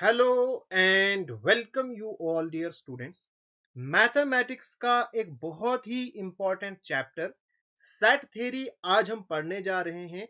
Hello and welcome you all dear students. Mathematics का एक बहुत ही इंपॉर्टेंट चैप्टर सेट थ्योरी आज हम पढ़ने जा रहे हैं।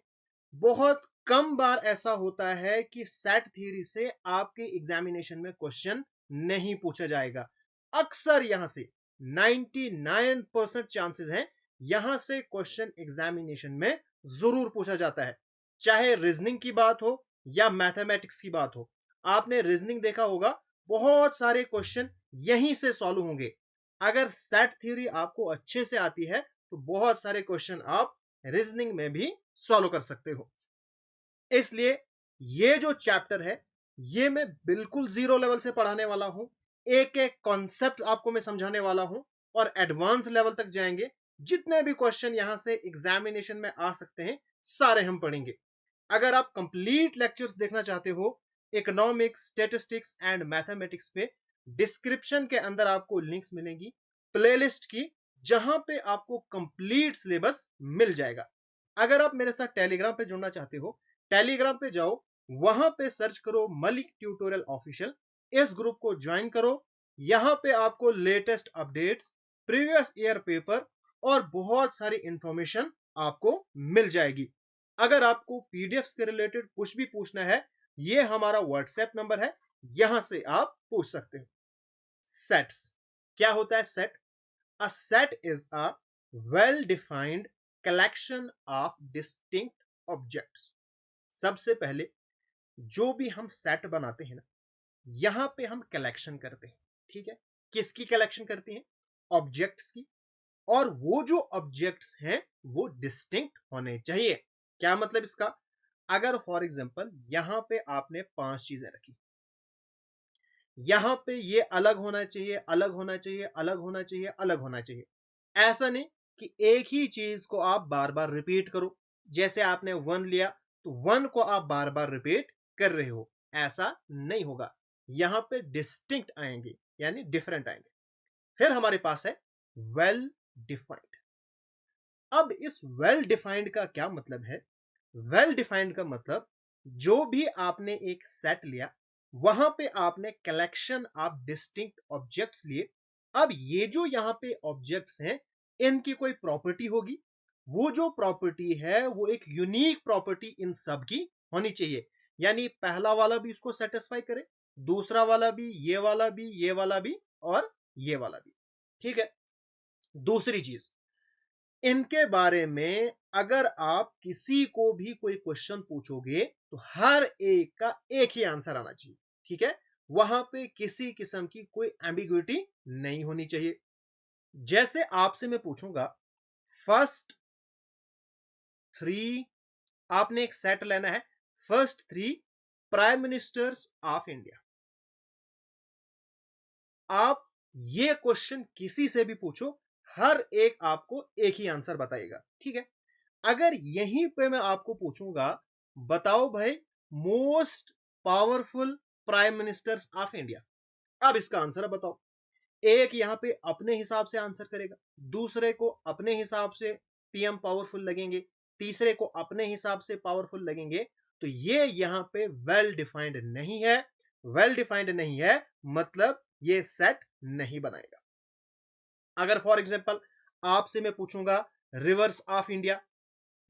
बहुत कम बार ऐसा होता है कि सेट थ्योरी से आपके एग्जामिनेशन में क्वेश्चन नहीं पूछा जाएगा। अक्सर यहां से 99% चांसेस हैं यहां से क्वेश्चन एग्जामिनेशन में जरूर पूछा जाता है, चाहे रीजनिंग की बात हो या मैथमेटिक्स की बात हो। आपने रीजनिंग देखा होगा, बहुत सारे क्वेश्चन यहीं से सॉल्व होंगे। अगर सेट थ्योरी आपको अच्छे से आती है तो बहुत सारे क्वेश्चन आप रीजनिंग में भी सॉल्व कर सकते हो। इसलिए ये जो चैप्टर है ये मैं बिल्कुल जीरो लेवल से पढ़ाने वाला हूं। एक एक कॉन्सेप्ट आपको मैं समझाने वाला हूं और एडवांस लेवल तक जाएंगे। जितने भी क्वेश्चन यहां से एग्जामिनेशन में आ सकते हैं सारे हम पढ़ेंगे। अगर आप कंप्लीट लेक्चर्स देखना चाहते हो इकोनॉमिक्स, स्टैटिस्टिक्स एंड मैथमेटिक्स पे, डिस्क्रिप्शन के अंदर आपको लिंक्स मिलेंगी प्लेलिस्ट की, जहां पे आपको कंप्लीट सिलेबस मिल जाएगा। अगर आप मेरे साथ टेलीग्राम पे जुड़ना चाहते हो, टेलीग्राम पे जाओ, वहां पे सर्च करो मलिक ट्यूटोरियल ऑफिशियल, इस ग्रुप को ज्वाइन करो। यहां पे आपको latest updates, previous year paper और बहुत सारी इंफॉर्मेशन आपको मिल जाएगी। अगर आपको पीडीएफ के रिलेटेड कुछ भी पूछना है, ये हमारा व्हाट्सएप नंबर है, यहां से आप पूछ सकते हो। सेट्स क्या होता है? Set, a set is a well defined collection of distinct objects. सबसे पहले जो भी हम सेट बनाते हैं ना, यहां पे हम कलेक्शन करते हैं। ठीक है, किसकी कलेक्शन करते हैं? ऑब्जेक्ट्स की। और वो जो ऑब्जेक्ट्स हैं वो डिस्टिंक्ट होने चाहिए। क्या मतलब इसका? अगर फॉर एग्जांपल यहां पे आपने 5 चीजें रखी, यहां पे ये अलग होना चाहिए, अलग होना चाहिए, अलग होना चाहिए, अलग होना चाहिए। ऐसा नहीं कि एक ही चीज को आप बार बार रिपीट करो। जैसे आपने वन लिया तो वन को आप बार बार रिपीट कर रहे हो, ऐसा नहीं होगा। यहां पे डिस्टिंक्ट आएंगे यानी डिफरेंट आएंगे। फिर हमारे पास है वेल डिफाइंड। अब इस वेल डिफाइंड का क्या मतलब है? वेल डिफाइंड का मतलब, जो भी आपने एक सेट लिया, वहां पे आपने कलेक्शन ऑफ डिस्टिंक्ट ऑब्जेक्ट्स लिए। अब ये जो यहां पे ऑब्जेक्ट्स हैं, इनकी कोई प्रॉपर्टी होगी। वो जो प्रॉपर्टी है वो एक यूनिक प्रॉपर्टी इन सब की होनी चाहिए। यानी पहला वाला भी इसको सेटिस्फाई करे, दूसरा वाला भी, ये वाला भी, ये वाला भी और ये वाला भी। ठीक है। दूसरी चीज, इनके बारे में अगर आप किसी को भी कोई क्वेश्चन पूछोगे तो हर एक का एक ही आंसर आना चाहिए। ठीक है, वहां पे किसी किस्म की कोई एम्बिग्विटी नहीं होनी चाहिए। जैसे आपसे मैं पूछूंगा फर्स्ट थ्री, आपने एक सेट लेना है, first three prime ministers of India. आप ये क्वेश्चन किसी से भी पूछो, हर एक आपको एक ही आंसर बताएगा। ठीक है। अगर यहीं पे मैं आपको पूछूंगा, बताओ भाई most powerful prime ministers of India, अब इसका आंसर बताओ। एक यहां पे अपने हिसाब से आंसर करेगा, दूसरे को अपने हिसाब से पीएम पावरफुल लगेंगे, तीसरे को अपने हिसाब से पावरफुल लगेंगे। तो ये यहां पे वेल डिफाइंड नहीं है। वेल डिफाइंड नहीं है मतलब ये सेट नहीं बनाएगा। अगर फॉर एग्जांपल आपसे मैं पूछूंगा रिवर्स ऑफ इंडिया,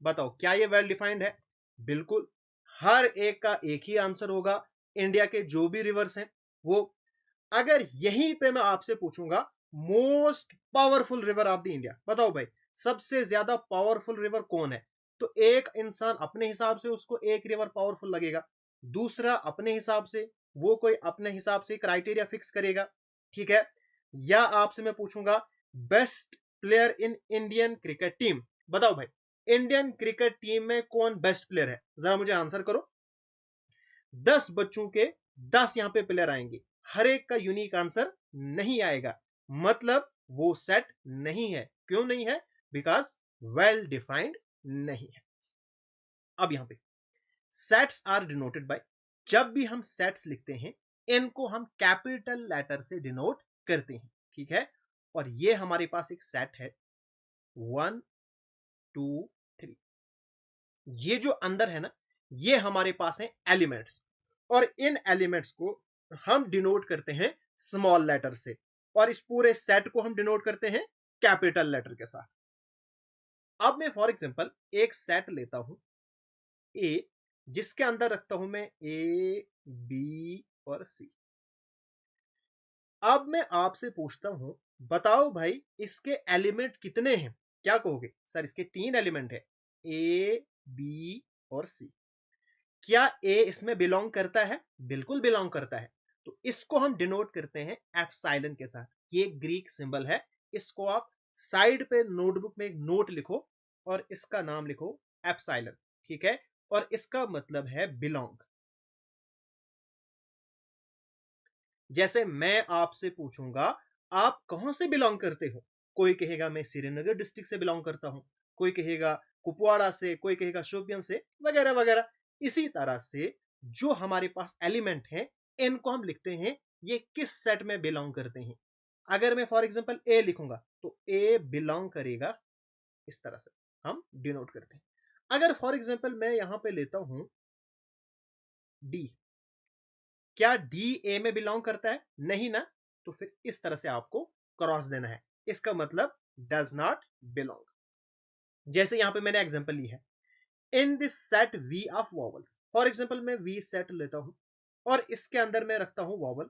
बताओ क्या ये वेल डिफाइंड है? बिल्कुल, हर एक का एक ही आंसर होगा। इंडिया के जो भी रिवर्स हैं वो। अगर यहीं पे मैं आपसे पूछूंगा most powerful river of the India, बताओ भाई सबसे ज्यादा पावरफुल रिवर कौन है? तो एक इंसान अपने हिसाब से उसको एक रिवर पावरफुल लगेगा, दूसरा अपने हिसाब से, वो कोई अपने हिसाब से क्राइटेरिया फिक्स करेगा। ठीक है। या आपसे मैं पूछूंगा best player in Indian cricket team, बताओ भाई इंडियन क्रिकेट टीम में कौन बेस्ट प्लेयर है? जरा मुझे आंसर करो। 10 बच्चों के 10 यहां पे प्लेयर आएंगे, हर एक का यूनिक आंसर नहीं आएगा, मतलब वो सेट नहीं है। क्यों नहीं है? बिकॉज वेल डिफाइंड नहीं है। अब यहां पे सेट्स आर डिनोटेड बाय, जब भी हम सेट्स लिखते हैं इनको हम कैपिटल लेटर से डिनोट करते हैं। ठीक है। और ये हमारे पास एक सेट है 1 2 3, ये जो अंदर है ना, ये हमारे पास है एलिमेंट्स। और इन एलिमेंट्स को हम डिनोट करते हैं स्मॉल लेटर से, और इस पूरे सेट को हम डिनोट करते हैं कैपिटल लेटर के साथ। अब मैं फॉर एग्जांपल एक सेट लेता हूं ए, जिसके अंदर रखता हूं मैं ए, बी और सी। अब मैं आपसे पूछता हूं, बताओ भाई इसके एलिमेंट कितने हैं? क्या कहोगे? सर इसके 3 एलिमेंट है, ए, बी और सी। क्या ए इसमें बिलोंग करता है? बिल्कुल बिलोंग करता है। तो इसको हम डिनोट करते हैं एप्सिलॉन के साथ। ये ग्रीक सिंबल है। इसको आप साइड पे नोटबुक में एक नोट लिखो और इसका नाम लिखो एप्सिलॉन, ठीक है? और इसका मतलब है बिलोंग। जैसे मैं आपसे पूछूंगा, आप कहां से बिलोंग करते हो? कोई कहेगा मैं श्रीनगर डिस्ट्रिक्ट से बिलोंग करता हूं, कोई कहेगा कुपवाड़ा से, कोई कहेगा शोपियन से, वगैरह वगैरह। इसी तरह से जो हमारे पास एलिमेंट हैं, इनको हम लिखते हैं ये किस सेट में बिलोंग करते हैं। अगर मैं फॉर एग्जांपल ए लिखूंगा तो ए बिलोंग करेगा, इस तरह से हम डिनोट करते हैं। अगर फॉर एग्जांपल मैं यहां पे लेता हूं डी, क्या डी ए में बिलोंग करता है? नहीं ना। तो फिर इस तरह से आपको क्रॉस देना है, इसका मतलब डज नॉट बिलोंग। जैसे यहां पे मैंने एग्जांपल ली है, in this set V of vowels. For example मैं वी सेट लेता हूं और इसके अंदर मैं रखता हूं वॉवल।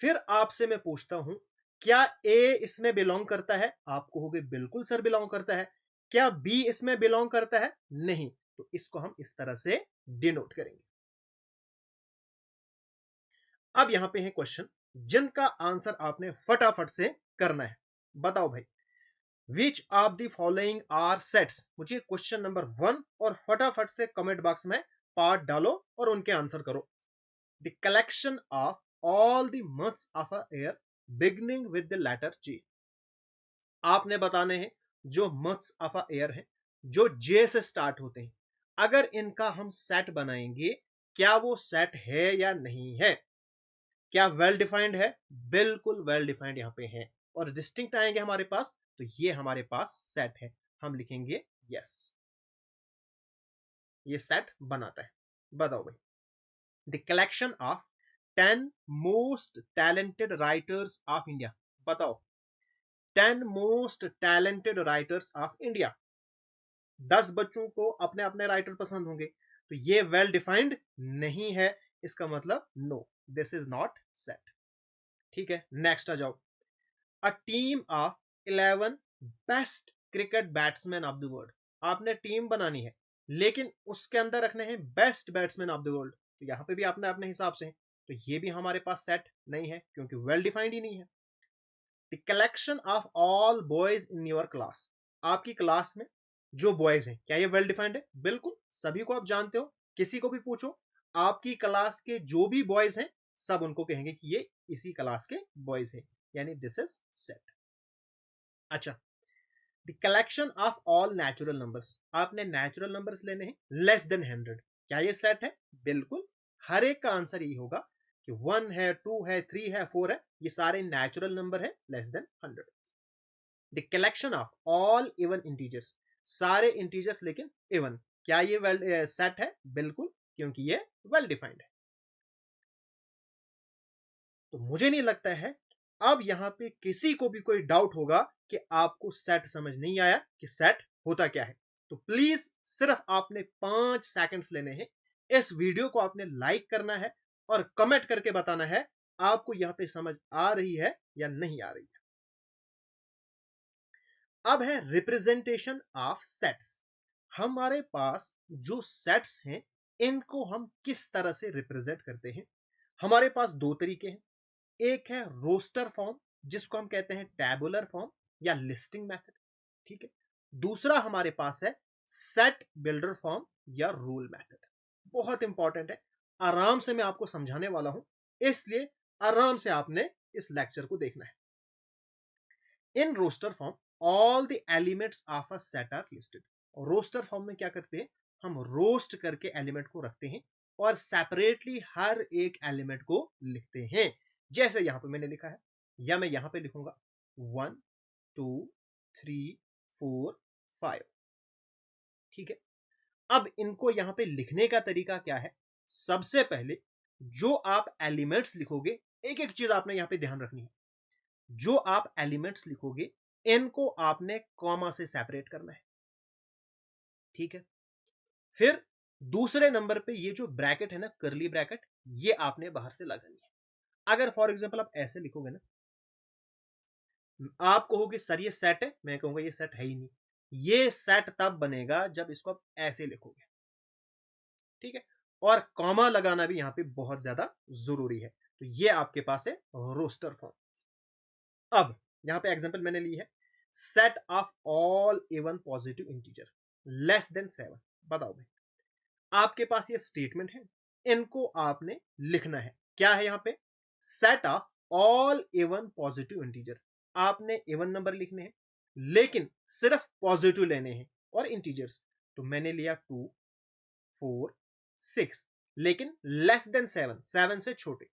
फिर आपसे मैं पूछता हूं, क्या ए इसमें बिलोंग करता है? आप कहोगे बिल्कुल सर बिलोंग करता है। क्या बी इसमें बिलोंग करता है? नहीं। तो इसको हम इस तरह से डिनोट करेंगे। अब यहां पे है क्वेश्चन जिनका आंसर आपने फटाफट से करना है। बताओ भाई, which of the following are sets? मुझे क्वेश्चन नंबर 1 और फटाफट से कमेंट बॉक्स में पार्ट डालो और उनके आंसर करो। The collection of all the months of a year beginning with the letter G. आपने बताने हैं जो मंथ्स ऑफ अ ईयर है, जो जे से स्टार्ट होते हैं। अगर इनका हम सेट बनाएंगे, क्या वो सेट है या नहीं है? क्या वेल डिफाइंड है? बिल्कुल वेल डिफाइंड यहाँ पे है। और डिस्टिंक्ट आएंगे हमारे पास, तो ये हमारे पास सेट है। हम लिखेंगे यस, ये सेट बनाता है। बताओ भाई, the collection of 10 most talented writers of India. बताओ, 10 most talented writers of India. 10 बच्चों को अपने अपने राइटर पसंद होंगे, तो ये वेल डिफाइंड नहीं है। इसका मतलब no, this is not set. ठीक है, नेक्स्ट आ जाओ। A team of 11 best cricket batsman of the world. आपने टीम बनानी है, लेकिन उसके अंदर रखने हैं best batsman of the world. तो यहां पे भी आपने अपने हिसाब से है, तो ये भी हमारे पास सेट नहीं है क्योंकि वेल डिफाइंड ही नहीं है। The collection of all boys in your class. आपकी क्लास में जो बॉयज हैं, क्या ये वेल डिफाइंड है? बिल्कुल, सभी को आप जानते हो। किसी को भी पूछो, आपकी क्लास के जो भी बॉयज हैं, सब उनको कहेंगे कि ये इसी क्लास के बॉयज हैं, यानी दिस इज सेट। अच्छा, the collection of all natural numbers. आपने नेचुरल नंबर्स लेने हैं लेस देन 100। क्या ये सेट है? बिल्कुल। हर एक का आंसर यही होगा कि 1 है, 2 है, 3 है, 4 है, ये सारे नेचुरल नंबर है less then 100। The collection of all even integers. सारे इंटीजर्स लेकिन इवन। क्या ये वेल सेट है? बिल्कुल, क्योंकि ये वेल डिफाइंड है। तो मुझे नहीं लगता है अब यहां पे किसी को भी कोई डाउट होगा कि आपको सेट समझ नहीं आया कि सेट होता क्या है। तो प्लीज सिर्फ आपने 5 सेकंड्स लेने हैं। इस वीडियो को आपने लाइक करना है और कमेंट करके बताना है आपको यहां पे समझ आ रही है या नहीं आ रही है। अब है रिप्रेजेंटेशन ऑफ सेट्स। हमारे पास जो सेट्स हैं, इनको हम किस तरह से रिप्रेजेंट करते हैं? हमारे पास दो तरीके हैं। एक है रोस्टर फॉर्म, जिसको हम कहते हैं टैबुलर फॉर्म या लिस्टिंग मेथड। ठीक है। दूसरा हमारे पास है सेट बिल्डर फॉर्म या रूल मेथड। बहुत इंपॉर्टेंट है, आराम से मैं आपको समझाने वाला हूं, इसलिए आराम से आपने इस लेक्चर को देखना है। In roster form all the elements of a set are listed. Roster form में क्या करते हैं, हम रोस्ट करके एलिमेंट को रखते हैं और सेपरेटली हर एक एलिमेंट को लिखते हैं। जैसे यहां पे मैंने लिखा है, या मैं यहां पे लिखूंगा 1 2 3 4 5। ठीक है। अब इनको यहां पे लिखने का तरीका क्या है? सबसे पहले जो आप एलिमेंट्स लिखोगे, एक एक चीज आपने यहां पे ध्यान रखनी है। जो आप एलिमेंट्स लिखोगे, इनको आपने कॉमा से सेपरेट करना है, ठीक है। फिर दूसरे नंबर पे ये जो ब्रैकेट है ना, करली ब्रैकेट, ये आपने बाहर से लगानी है। अगर फॉर एग्जांपल आप ऐसे लिखोगे ना, आप कहोगे सर ये सेट है, मैं कहूंगा ये सेट है ही नहीं। ये सेट तब बनेगा जब इसको आप ऐसे लिखोगे, ठीक है। और कॉमा लगाना भी यहां पे बहुत ज्यादा जरूरी है। तो ये आपके पास है रोस्टर फॉर्म। अब यहां पे एग्जांपल मैंने ली है, set of all even positive integer less than 7। बताओ भाई, आपके पास ये स्टेटमेंट है, इनको आपने लिखना है। क्या है यहां पे? Set of all even positive integer. आपने इवन नंबर लिखने हैं, लेकिन सिर्फ पॉजिटिव लेने हैं और इंटीजर्स। तो मैंने लिया 2, 4, 6, लेकिन लेस देन 7, 7 से छोटे।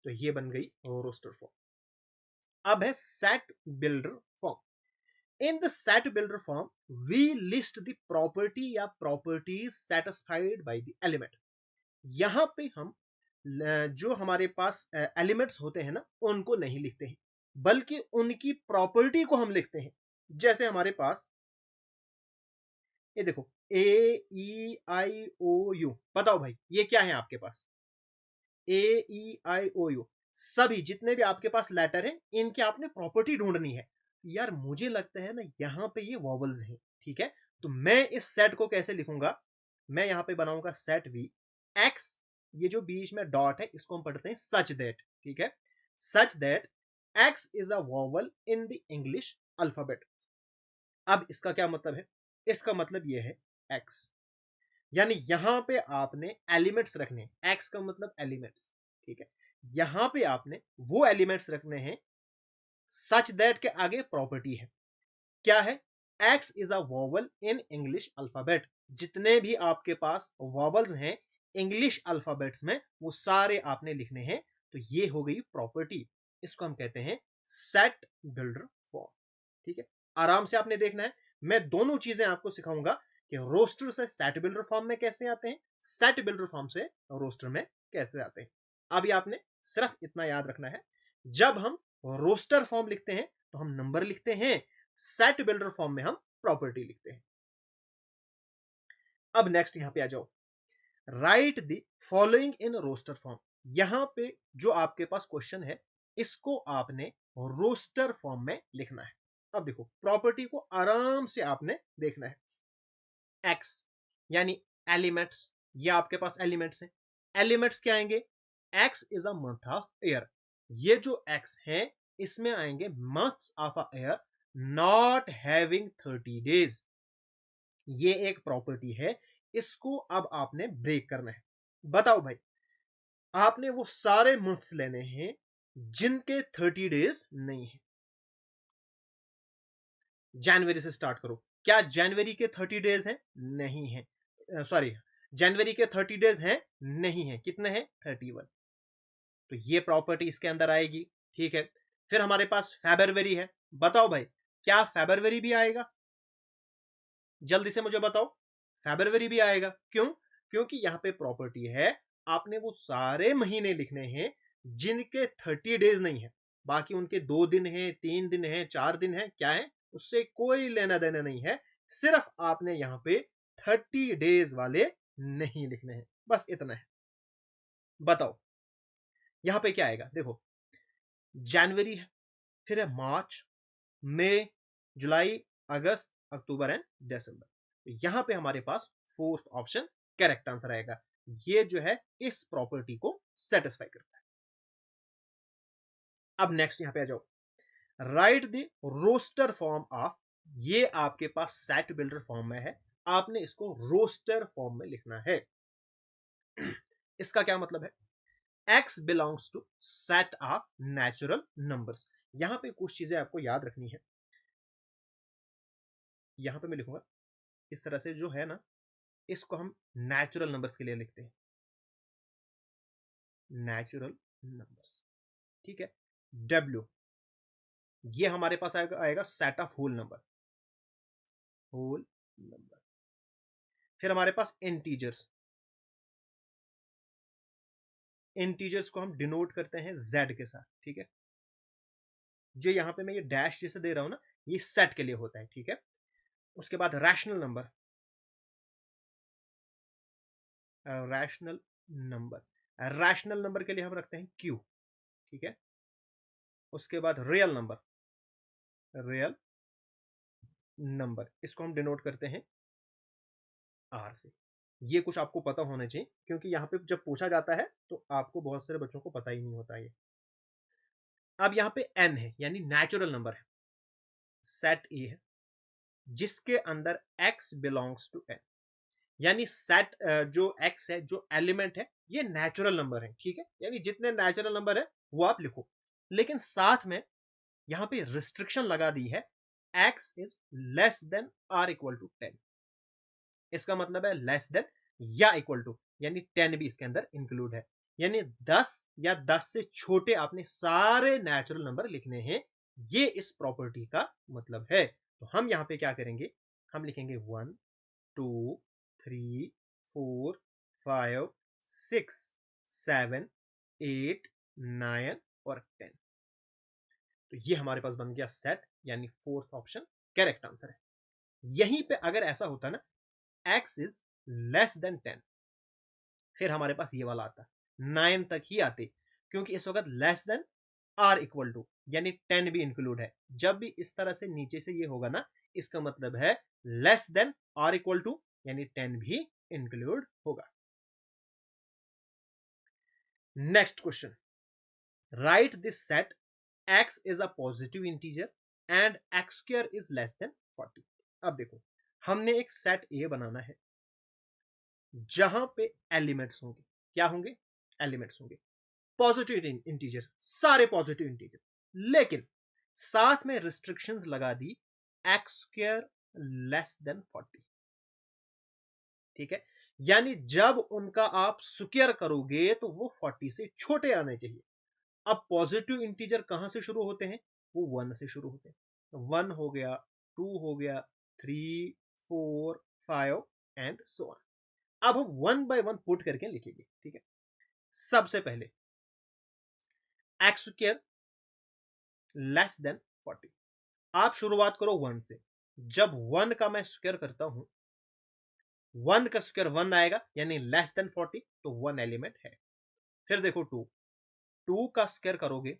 तो ये बन गई रोस्टर फॉर्म। अब है set builder form. In the set builder form we list the property या properties satisfied by the element. यहां पे हम जो हमारे पास एलिमेंट्स होते हैं ना, उनको नहीं लिखते हैं, बल्कि उनकी प्रॉपर्टी को हम लिखते हैं। जैसे हमारे पास ये देखो, AEIOU। बताओ भाई, ये क्या है आपके पास? AEIOU, सभी जितने भी आपके पास लेटर हैं, इनकी आपने प्रॉपर्टी ढूंढनी है। यार मुझे लगता है ना, यहां पे ये वॉवल्स हैं, ठीक है। तो मैं इस सेट को कैसे लिखूंगा? मैं यहां पे बनाऊंगा सेट वी एक्स, ये जो बीच में डॉट है इसको हम पढ़ते हैं सच दैट, ठीक है। Such that x is a vowel in the English alphabet. अब इसका क्या मतलब है? इसका मतलब ये है एक्स, यानी यहां पे आपने एलिमेंट्स रखने, एक्स का मतलब एलिमेंट्स, ठीक है। यहां पे आपने वो एलिमेंट्स रखने हैं, सच दैट के आगे प्रॉपर्टी है। क्या है? X is a vowel in English alphabet. जितने भी आपके पास वॉवल्स हैं इंग्लिश अल्फाबेट्स में, वो सारे आपने लिखने हैं। तो ये हो गई प्रॉपर्टी, इसको हम कहते हैं सेट बिल्डर फॉर्म, ठीक है। आराम से आपने देखना है, मैं दोनों चीजें आपको सिखाऊंगा कि रोस्टर से सेट बिल्डर फॉर्म में कैसे आते हैं, सेट बिल्डर फॉर्म से रोस्टर में कैसे आते हैं। अभी आपने सिर्फ इतना याद रखना है, जब हम रोस्टर फॉर्म लिखते हैं तो हम नंबर लिखते हैं, सेट बिल्डर फॉर्म में हम प्रॉपर्टी लिखते हैं। अब नेक्स्ट यहां पे आ जाओ, write the following in roster form. यहां पे जो आपके पास क्वेश्चन है, इसको आपने रोस्टर फॉर्म में लिखना है। अब देखो, प्रॉपर्टी को आराम से आपने देखना है। एक्स यानी एलिमेंट्स, ये आपके पास एलिमेंट्स हैं। एलिमेंट्स क्या आएंगे? X is a month of year. ये जो एक्स है, इसमें आएंगे months of a year not having 30 days. ये एक प्रॉपर्टी है, इसको अब आपने ब्रेक करना है। बताओ भाई, आपने वो सारे मंथ्स लेने हैं जिनके 30 डेज नहीं है। जनवरी से स्टार्ट करो। क्या जनवरी के 30 डेज हैं? नहीं है। सॉरी, जनवरी के 30 डेज हैं? नहीं है। कितने हैं? 31। तो ये प्रॉपर्टी इसके अंदर आएगी, ठीक है। फिर हमारे पास फेब्रुवरी है। बताओ भाई, क्या फेब्रुवरी भी आएगा? जल्दी से मुझे बताओ। फेब्रुवरी भी आएगा। क्यों? क्योंकि यहां पे प्रॉपर्टी है, आपने वो सारे महीने लिखने हैं जिनके 30 डेज नहीं है। बाकी उनके 2 दिन है, 3 दिन है, 4 दिन है, क्या है, उससे कोई लेना देना नहीं है। सिर्फ आपने यहां पे 30 डेज वाले नहीं लिखने हैं, बस इतना है। बताओ यहां पे क्या आएगा? देखो, जनवरी है, फिर है मार्च, मई, जुलाई, अगस्त, अक्टूबर एंड दिसंबर। तो यहां पे हमारे पास फोर्थ ऑप्शन करेक्ट आंसर आएगा। ये जो है इस प्रॉपर्टी को सेटिस्फाई करता है। अब नेक्स्ट यहां पे आ जाओ, write the roster form of. ये आपके पास सेट बिल्डर फॉर्म में है, आपने इसको रोस्टर फॉर्म में लिखना है। इसका क्या मतलब है? X belongs to set of natural numbers. यहां पे कुछ चीजें आपको याद रखनी है। यहां पे मैं लिखूंगा इस तरह से, जो है ना, इसको हम नेचुरल नंबर्स के लिए लिखते हैं, नेचुरल नंबर्स, ठीक है। डब्ल्यू, ये हमारे पास आएगा set of whole number, whole number. फिर हमारे पास इंटीजर्स, इंटीजर्स को हम डिनोट करते हैं z के साथ, ठीक है। जो यहाँ पे मैं ये डैश जैसे दे रहा हूं ना, ये सेट के लिए होता है, ठीक है। उसके बाद rational number, rational number, rational number के लिए हम रखते हैं q, ठीक है। उसके बाद रियल नंबर, रियल नंबर, इसको हम डिनोट करते हैं r से। ये कुछ आपको पता होना चाहिए, क्योंकि यहाँ पे जब पूछा जाता है तो आपको बहुत सारे बच्चों को पता ही नहीं होता ये। अब यहाँ पे n है, यानी नेचुरल नंबर है, सेट ए है जिसके अंदर x बिलोंग्स टू n, यानी सेट जो x है, जो एलिमेंट है, ये नेचुरल नंबर है, ठीक है। यानी जितने नेचुरल नंबर है वो आप लिखो, लेकिन साथ में यहां पे रिस्ट्रिक्शन लगा दी है, x is less than or equal to 10। इसका मतलब है लेस देन या इक्वल टू, यानी 10 भी इसके अंदर इंक्लूड है। यानी 10 या 10 से छोटे आपने सारे नेचुरल नंबर लिखने हैं, ये इस प्रॉपर्टी का मतलब है। तो हम यहां पे क्या करेंगे, हम लिखेंगे 1 2 3 4 5 6 7 8 9 और 10। तो ये हमारे पास बन गया सेट, यानी फोर्थ ऑप्शन करेक्ट आंसर है। यहीं पे अगर ऐसा होता ना, x इज लेस देन 10, फिर हमारे पास ये वाला आता, 9 तक ही आते, क्योंकि इस वक्त less than or equal to, यानी 10 भी इंक्लूड है। जब भी इस तरह से नीचे से ये होगा ना, इसका मतलब है less than or equal to, यानी 10 भी इंक्लूड होगा। Next question, write this set x is a positive integer and x square is less than 40। अब देखो, हमने एक सेट ए बनाना है जहां पे एलिमेंट्स होंगे, क्या होंगे, एलिमेंट्स होंगे पॉजिटिव इंटीजर, सारे पॉजिटिव इंटीजर, लेकिन साथ में रिस्ट्रिक्शंस लगा दी, एक्स स्क्वायर लेस देन 40, ठीक है। यानी जब उनका आप स्क्वायर करोगे तो वो 40 से छोटे आने चाहिए। अब पॉजिटिव इंटीजर कहां से शुरू होते हैं, वो 1 से शुरू होते हैं। 1 हो गया, 2 हो गया, 3 4 5 एंड सो ऑन। अब हम 1 बाय 1 पुट करके लिखेंगे, ठीक है। सबसे पहले एक्स स्क्वायर लेस देन 40, आप शुरुआत करो 1 से। जब 1 का मैं स्क्वायर करता हूं, 1 का स्क्वायर 1 आएगा, यानी लेस देन 40, तो 1 एलिमेंट है। फिर देखो 2, 2 का स्क्वायर करोगे,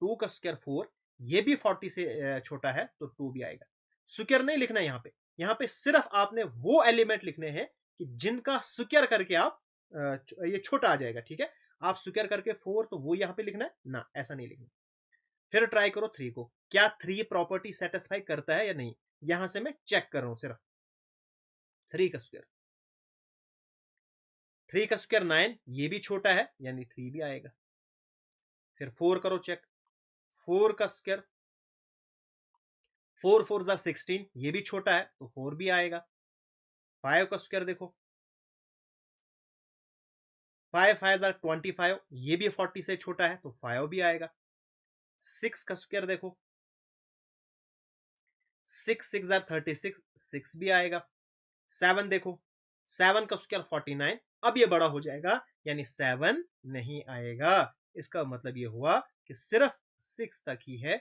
2 का स्क्वायर 4, ये भी 40 से छोटा है, तो 2 भी आएगा। स्क्वायर नहीं लिखना है यहाँ पे सिर्फ आपने वो एलिमेंट लिखने हैं कि जिनका स्क्वायर करके आप ये छोटा आ जाएगा, ठीक है। आप स्क्वायर करके 4, तो वो यहाँ पे लिखना है ना, ऐसा नहीं लिखना। फिर ट्राई करो 3 को, क्या 3 प्रॉपर्टी सेटिस्फाई करता है या नहीं, यहां से मैं चेक कर रहा हूं सिर्फ। 3 का स्क्वायर, 3 का स्क्वायर 9, ये भी छोटा है, यानी 3 भी आएगा। फिर 4 करो चेक, 4 का स्क्वायर 4 4 जा 16, ये भी छोटा है, तो 4 भी आएगा। 5 का स्क्वायर देखो, 5 5 जा 25, ये भी 40 से छोटा है, तो 5 भी आएगा। 6 का स्क्वायर देखो, 6 6 जा 36, 6 भी आएगा। 7 देखो, 7 का स्क्वायर 49, अब ये बड़ा हो जाएगा, यानी 7 नहीं आएगा। इसका मतलब ये हुआ कि सिर्फ 6 तक ही है,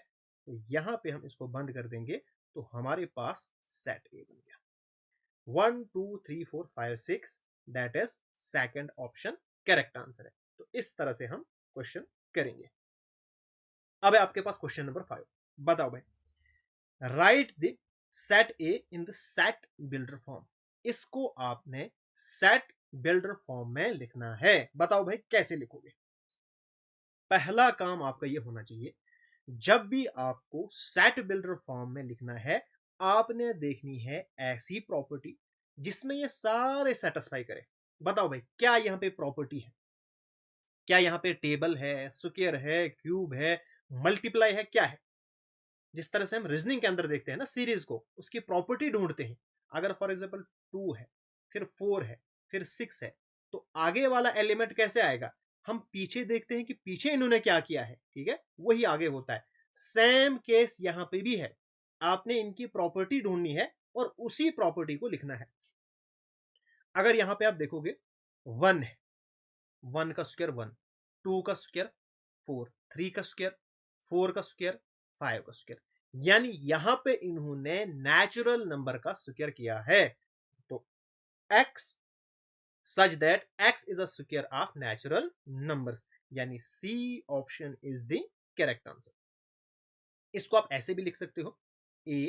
तो यहां पे हम इसको बंद कर देंगे, तो हमारे पास सेट ए बन गया। 1 2 3 4 5 6, that is second option correct answer है। तो इस तरह से हम क्वेश्चन करेंगे। अब है आपके पास क्वेश्चन नंबर 5, बताओ भाई, right the set A in the set builder form. इसको आपने सेट बिल्डर फॉर्म में लिखना है। बताओ भाई कैसे लिखोगे। पहला काम आपका ये होना चाहिए, जब भी आपको सेट बिल्डर फॉर्म में लिखना है, आपने देखनी है ऐसी प्रॉपर्टी जिसमें ये सारे सेटिस्फाई करे। बताओ भाई क्या यहां पे प्रॉपर्टी है, क्या यहां पे टेबल है, स्क्वायर है, क्यूब है, मल्टीप्लाई है, क्या है। जिस तरह से हम रीजनिंग के अंदर देखते हैं ना सीरीज को, उसकी प्रॉपर्टी ढूंढते हैं। अगर फॉर एग्जाम्पल 2 है, फिर 4 है, फिर 6 है, तो आगे वाला एलिमेंट कैसे आएगा, हम पीछे देखते हैं कि पीछे इन्होंने क्या किया है, ठीक है, वही आगे होता है। सेम केस यहां पे भी है, आपने इनकी प्रॉपर्टी ढूंढनी है और उसी प्रॉपर्टी को लिखना है। अगर यहां पे आप देखोगे 1 है, 1 का स्क्वायर 1, 2 का स्क्वायर 4, 3 का स्क्वायर 4 का स्क्वायर 5 का स्क्वायर, यानी यहां पे इन्होंने नेचुरल नंबर का स्क्वायर किया है। तो x such that x is a square of natural numbers, यानी C option is the correct answer. इसको आप ऐसे भी लिख सकते हो, a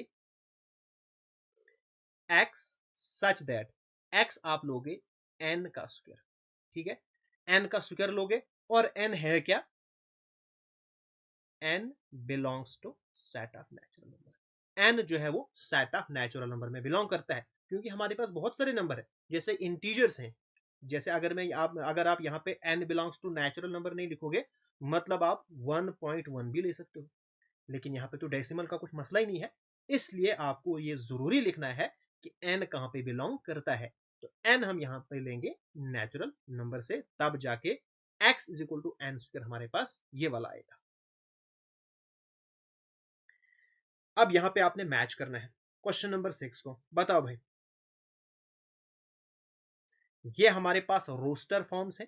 x such that, x आप लोगे n का स्क्वायर, ठीक है, n का स्क्वायर लोगे और n है क्या, n belongs to set of natural number. n जो है वो सेट ऑफ नेचुरल नंबर में बिलोंग करता है, क्योंकि हमारे पास बहुत सारे नंबर है, जैसे इंटीजर्स हैं। जैसे अगर आप यहाँ पे n belongs to natural number नहीं लिखोगे, मतलब आप 1.1 भी ले सकते हो, लेकिन यहाँ पे तो डेसिमल का कुछ मसला ही नहीं है, इसलिए आपको ये जरूरी लिखना है कि n कहां पे बिलोंग करता है। तो n हम यहाँ पे लेंगे नेचुरल नंबर से, तब जाके x is equal to n square हमारे पास ये वाला आएगा। अब यहां पे आपने मैच करना है क्वेश्चन नंबर 6 को। बताओ भाई, ये हमारे पास रोस्टर फॉर्म्स है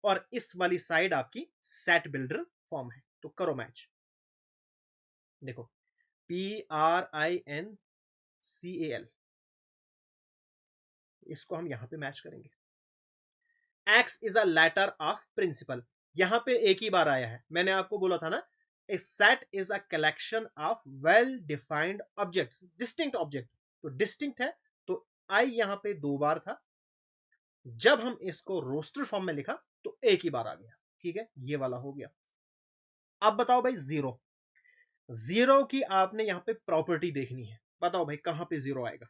और इस वाली साइड आपकी सेट बिल्डर फॉर्म है, तो करो मैच। देखो PRINCAL, इसको हम यहां पे मैच करेंगे। X is a letter of principle, यहां पे एक ही बार आया है, मैंने आपको बोला था ना, a set is a collection of well defined objects, distinct object, तो डिस्टिंक्ट है, तो आई यहां पे 2 बार था, जब हम इसको रोस्टर फॉर्म में लिखा तो एक ही बार आ गया, ठीक है, ये वाला हो गया। अब बताओ भाई जीरो, जीरो की आपने यहां पे प्रॉपर्टी देखनी है, बताओ भाई कहां पे जीरो आएगा।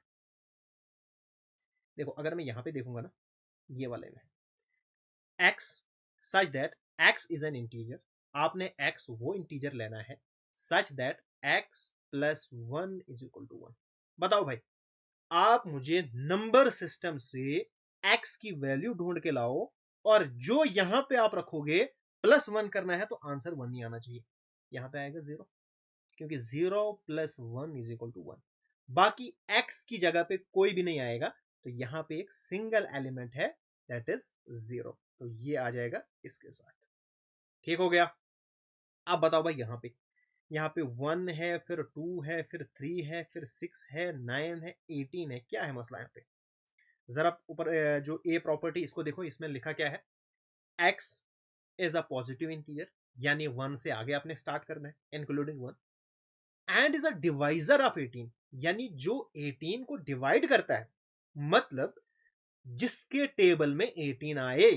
देखो अगर मैं यहां पे देखूंगा ना, ये वाले में x such that x is an integer, आपने x वो इंटीजर लेना है such that x plus 1 is equal to 1। बताओ भाई, आप मुझे नंबर सिस्टम से x की वैल्यू ढूंढ के लाओ, और जो यहां पे आप रखोगे +1 करना है, तो आंसर 1 ही आना चाहिए, यहां पे आएगा 0, क्योंकि 0 + 1 इज इक्वल टू 1। बाकी x की जगह पे कोई भी नहीं आएगा, तो यहां पे एक सिंगल एलिमेंट है, दैट इज 0, तो ये आ जाएगा इसके साथ, ठीक हो गया। अब बताओ भाई, यहाँ पे 1 है, फिर 2 है, फिर 3 है, फिर 6 है, 9 है, 18 है, क्या है मसला यहाँ पे। जरा ऊपर जो ए प्रॉपर्टी, इसको देखो, इसमें लिखा क्या है, x is a positive integer, यानी 1 से आगे आपने स्टार्ट करना है, including 1, and is a divisor of 18, यानी जो 18 को डिवाइड करता है, मतलब जिसके टेबल में 18 आए।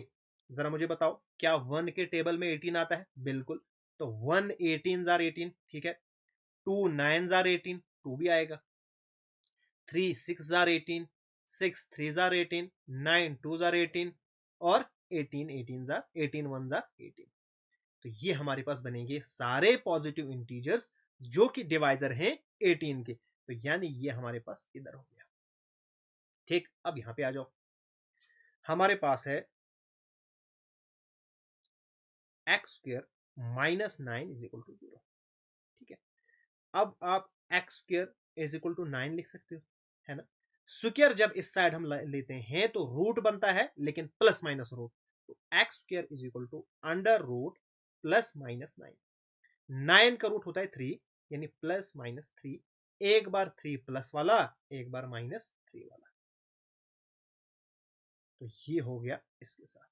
जरा मुझे बताओ, क्या 1 के टेबल में 18 आता है, बिल्कुल, तो 1 18 जार 18, ठीक है, 2 9 जार 18, 2 भी आएगा, 3 6 जार 18, 6 3 जार 18, 9 2 जार 18, और 18 18 जार 18 1 जार 18। तो ये हमारे पास बनेंगे सारे पॉजिटिव इंटीजर्स जो कि डिवाइजर हैं 18 के, तो यानी ये हमारे पास इधर हो गया, ठीक। अब यहां पे आ जाओ, हमारे पास है x square -9 is equal to 0, ठीक है। अब आप x square is equal to 9 लिख सकते हो, है ना। स्क्र जब इस साइड हम लेते हैं तो रूट बनता है, लेकिन प्लस माइनस रूट, तो x square is equal to under root +-9, 9 का रूट होता है 3, यानी +-3, एक बार 3 प्लस वाला, एक बार -3 वाला, तो ये हो गया इसके साथ।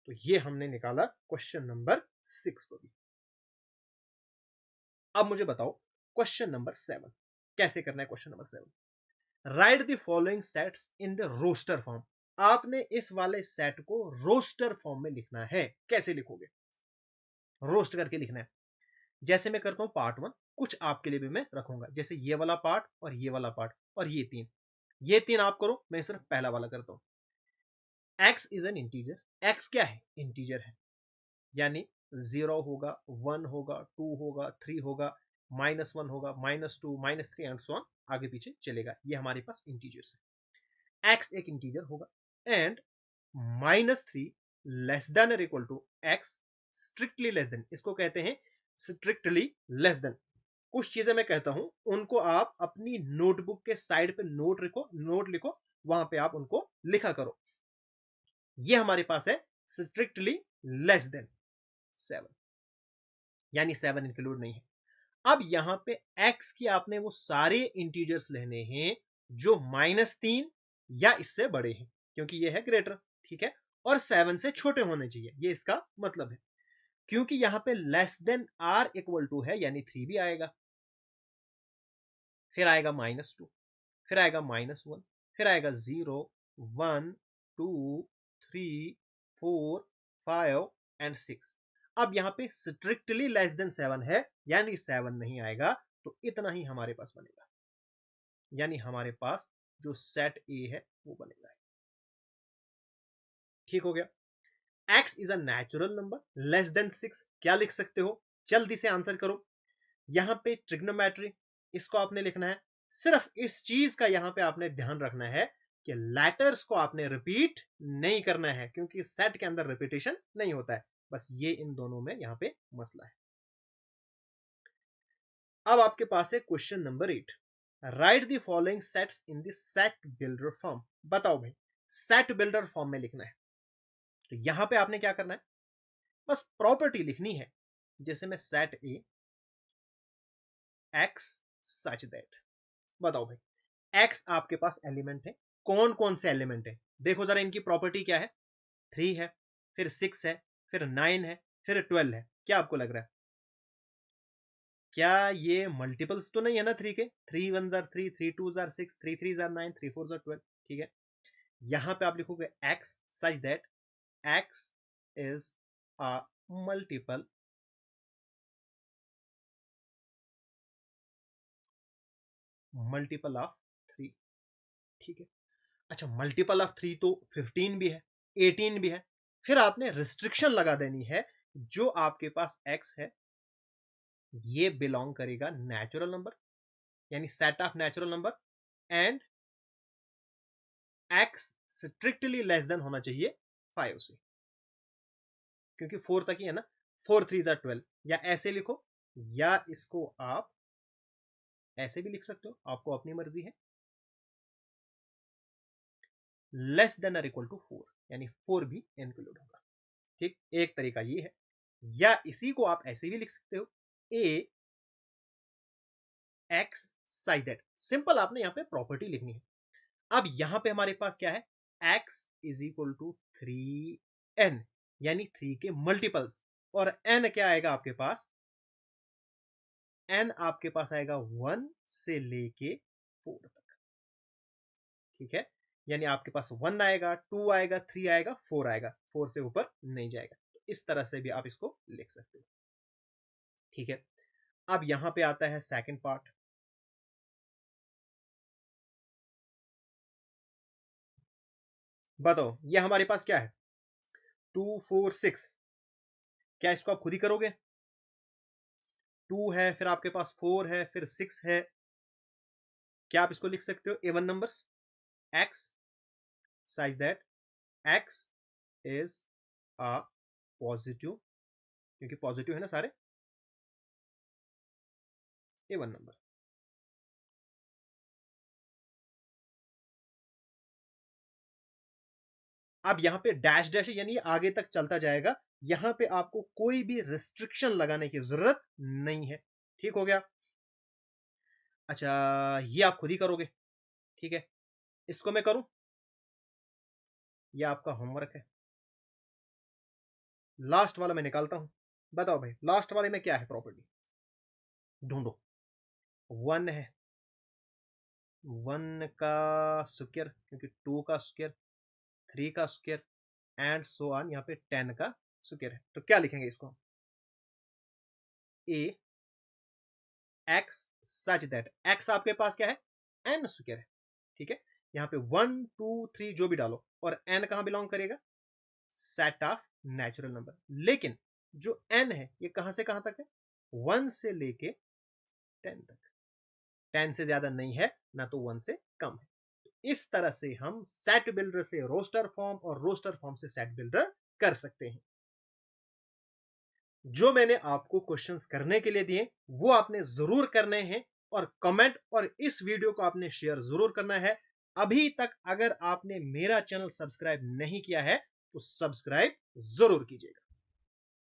तो ये हमने निकाला क्वेश्चन नंबर 6 को भी। अब मुझे बताओ क्वेश्चन नंबर 7 कैसे करना है। Question number 7, write the following sets in the roster form, आपने इस वाले सेट को रोस्टर फॉर्म में लिखना है। कैसे लिखोगे, रोस्ट करके लिखना है। जैसे मैं करता हूं पार्ट 1, कुछ आपके लिए भी मैं रखूंगा, जैसे ये वाला पार्ट और ये वाला पार्ट और ये तीन आप करो, मैं सिर्फ पहला वाला करता हूं। x is an integer, x क्या है, इंटीजर है, यानी 0 होगा, 1 होगा, 2 होगा, 3 होगा, -1 होगा, -2 -3 एंड सो ऑन, आगे पीछे चलेगा, ये हमारे पास इंटीजर्स है। x एक इंटीजर होगा, एंड -3 लेस देन और equal to x strictly less than, इसको कहते हैं स्ट्रिक्टली लेस देन, कुछ चीजें मैं कहता हूं, उनको आप अपनी नोटबुक के साइड पे नोट लिखो, वहां पे आप उनको लिखा करो। ये हमारे पास है स्ट्रिक्टली लेस देन 7, यानी 7 इंक्लूड नहीं है। अब यहां पे x की आपने वो सारे इंटीजर्स लेने हैं जो -3 या इससे बड़े हैं, क्योंकि ये है ग्रेटर, ठीक है, और 7 से छोटे होने चाहिए, ये इसका मतलब है। क्योंकि यहां पे less than or equal to है, यानी 3 भी आएगा, फिर आएगा -2, फिर आएगा -1, फिर आएगा 0, 1, 2, 3, 4, 5 एंड 6। अब यहां पे स्ट्रिक्टली लेस देन 7 है, यानी 7 नहीं आएगा, तो इतना ही हमारे पास बनेगा, यानी हमारे पास जो सेट ए है वो बनेगा। ठीक हो गया। x is a natural number less than 6, क्या लिख सकते हो, जल्दी से आंसर करो। यहां पे ट्रिग्नोमेट्री, इसको आपने लिखना है। सिर्फ इस चीज का यहां पे आपने ध्यान रखना है कि लेटर्स को आपने रिपीट नहीं करना है, क्योंकि सेट के अंदर रिपीटेशन नहीं होता है। बस ये इन दोनों में यहां पे मसला है। अब आपके पास है question number 8। Right the following sets in the set builder form. बताओ भाई, सेट बिल्डर फॉर्म में लिखना है, तो यहां पे आपने क्या करना है, बस प्रॉपर्टी लिखनी है। जैसे मैं set A x such that, बताओ भाई, एक्स आपके पास एलिमेंट है, कौन कौन से एलिमेंट है, देखो जरा इनकी प्रॉपर्टी क्या है। 3 है, फिर 6 है, फिर 9 है, फिर 12 है। क्या आपको लग रहा है, क्या ये मल्टीपल्स तो नहीं है ना 3 के? 3 1 जार 3, 3 2 जार 6, 3 3 जार 9, 3 4 जार 12। ठीक है, यहां पे आप लिखोगे x such that x is a multiple multiple of 3। ठीक है, अच्छा, मल्टीपल ऑफ 3 तो 15 भी है, 18 भी है। फिर आपने रिस्ट्रिक्शन लगा देनी है, जो आपके पास x है ये बिलोंग करेगा नेचुरल नंबर, यानी set of natural number, and x strictly less then होना चाहिए 5 से, क्योंकि 4 तक ही है ना। 4 3 जार 12, या ऐसे लिखो, या इसको आप ऐसे भी लिख सकते हो, आपको अपनी मर्जी है। Less than or equal to 4, यानी 4 भी इंक्लूड होगा। ठीक, एक तरीका ये है, या इसी को आप ऐसे भी लिख सकते हो, ए एक्स साइज दैट। सिंपल आपने यहां पे प्रॉपर्टी लिखनी है। अब यहां पे हमारे पास क्या है, x is equal to 3n, यानी 3 के मल्टीपल्स, और n क्या आएगा आपके पास, n आपके पास आएगा 1 से लेके 4 तक। ठीक है, यानी आपके पास 1 आएगा, 2 आएगा, 3 आएगा, 4 आएगा, 4 से ऊपर नहीं जाएगा। तो इस तरह से भी आप इसको लिख सकते हो। ठीक है, अब यहां पे आता है सेकंड पार्ट। बताओ, ये हमारे पास क्या है, 2 4 6, क्या इसको आप खुद ही करोगे? 2 है, फिर आपके पास 4 है, फिर 6 है। क्या आप इसको लिख सकते हो even numbers? x such that x is a positive, क्योंकि पॉजिटिव है ना सारे, एवन नंबर। अब यहां पे डैश डैश यानी आगे तक चलता जाएगा, यहां पे आपको कोई भी रिस्ट्रिक्शन लगाने की जरूरत नहीं है। ठीक हो गया। अच्छा, ये आप खुद ही करोगे, ठीक है, इसको मैं करूं, ये आपका होमवर्क है। लास्ट वाला मैं निकालता हूं। बताओ भाई, लास्ट वाले में क्या है प्रॉपर्टी, ढूंढो। 1 है, 1 का स्क्वायर, क्योंकि 2 का स्क्वायर, 3 का स्क्वायर, एंड सो ऑन, यहाँ पे 10 का स्क्वायर है। तो क्या लिखेंगे इसको, ए एक्स सच दैट, एक्स आपके पास क्या है, एन स्क्वायर है। ठीक है, यहाँ पे 1 2 3 जो भी डालो, और एन कहां बिलोंग करेगा, सेट ऑफ नेचुरल नंबर। लेकिन जो एन है ये कहां से कहां तक है, 1 से लेके 10 तक, 10 से ज्यादा नहीं है ना, तो 1 से कम है। इस तरह से हम सेट बिल्डर से रोस्टर फॉर्म और रोस्टर फॉर्म से सेट बिल्डर कर सकते हैं। जो मैंने आपको क्वेश्चंस करने के लिए दिए वो आपने जरूर करने हैं, और कमेंट और इस वीडियो को आपने शेयर जरूर करना है। अभी तक अगर आपने मेरा चैनल सब्सक्राइब नहीं किया है तो सब्सक्राइब जरूर कीजिएगा।